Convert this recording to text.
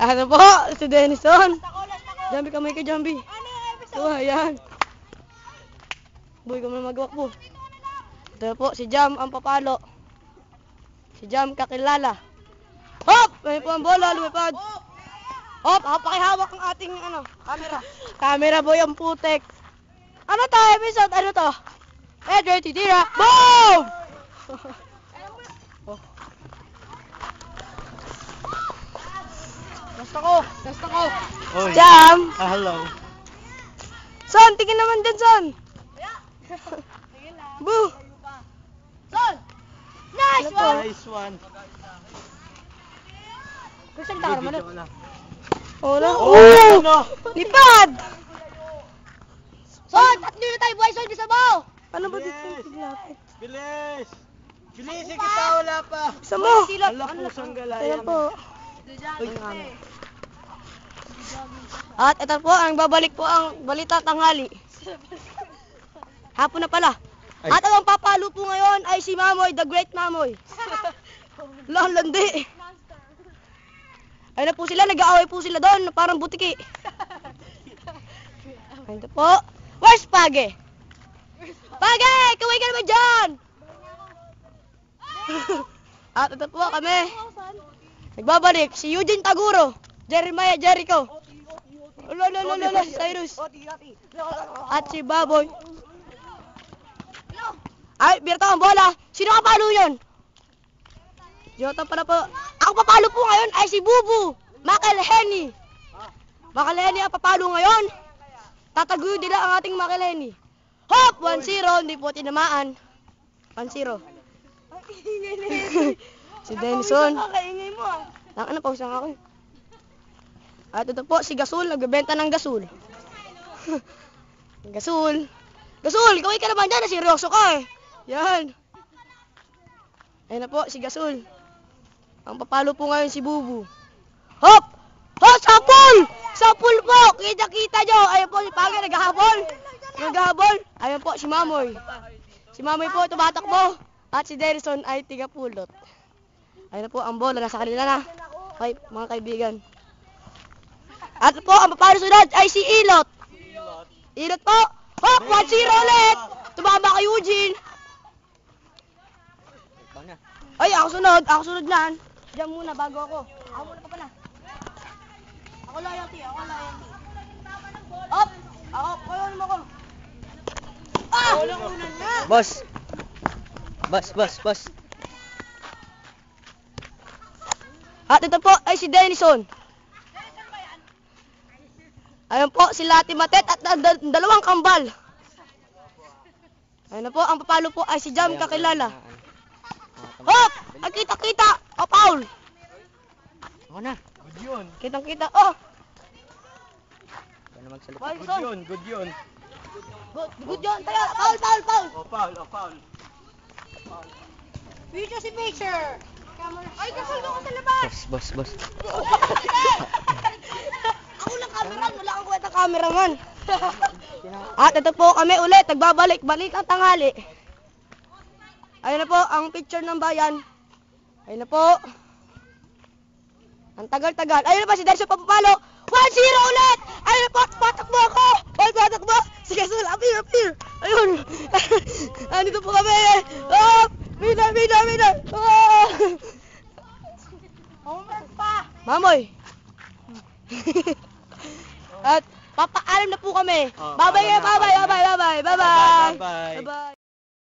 Ano po? Si Denison. Jambi kamay ka, Jambi. Oh, ayan. Boy, kung na magawa po. Ito po, si Jam ang papalo. Si Jam kakilala. Hop! May po ang bola, lumipad. Hop! Pakihawak ang ating camera. Camera boy ang putek. Ano to, episode? Ano to? Edward, titira. Boom! Basta ko. Oy. Jam! Hello. Son, tingin naman dyan, Son. Boo! Son! Nice one! Nice one. Gusto ka naman Video na. Wala. Oh! No! Lipad! Son, tatlo na tayo, boy. Son, bisa mo. Ano ba dito yung tiglapit? Bilis! Bilisin kita, wala pa. Isa mo! Ala, pusang Ayan galayan. po. At ito po, ang babalik po ang balita tanghali. Hapon na pala. Ay. At ang papalo po ngayon ay si Mamoy, the great Mamoy. Landi. Ayun na po sila, nag-aaway po sila doon, parang butiki. Ayun po. Where's Page? Page! Kaway ka naman dyan! At ito po kami. Nagbabalik si Eugene Taguro, Jeremiah Jericho. Lolo, Cyrus. At si Baboy. Ay, birta ang bola. Sino kapalo yun? Jota pala po. Ang papalo po ngayon ay si Bubu. Makelheni. Makelheni ang papalo ngayon. Tataguyo nila ang ating Makelheni. Hop! 1-0. Hindi po tinamaan. 1-0. Si Denison. Kakaingay mo. Ano pa usang ako eh. At ito po si Gasol, nagbebenta ng gasol. Gasol, kaway ka naman dyan, seryoso ka eh. Yan. Ayun na po si Gasol. Ang papalo po ngayon si Bubu. Hop! Hop! Sapul po! Kita nyo. Ayun po si Page, naghahabol. Ayun po si Mamoy. Si Mamoy po, tumatakbo. At si Derison ay tigapulot. Ayun na po ang bola, nasa kanila na. Okay, mga kaibigan. At po, ang papalo sunod ay si Ilot. Ilot po. Hop! 1-0 ulit. Tumama kay Eugene. Ay, ako sunod lang. Diyan muna bago ako. Ako muna pa pala. Ako loyalty. Hop! Kayon mo ko. Walang unan niya. Boss. At ito po ay si Denison. Ayun po, si Lati Matet at dalawang kambal. Ayun na po, ang papalo po ay si Jam kakilala. Hop! Ay, kita! O, Paul! Ako na. Good yun. Kitang-kita. Oh! Ano magsalita? Paul, Good son. yun. Good yun. Tayo, Paul! O, foul. Picture. Ay, Gasol doon ka sa labas. Boss. Ako lang cameraman, wala akong kwenta cameraman. At ito po kami ulit, nagbabalik, balik ang tanghali. Ayun na po, ang picture ng bayan. Ayun na po. Ang tagal-tagal. Ayun na po, si Derso papapalo. 1-0 ulit! Ayun na po, patakbo ako! Patakbo! Sige, appear! Ayun! Andito po kami! Oh! Mina! Oh! Homework pa. Mamoy! At papaalam na po kami. Oh, Bye-bye.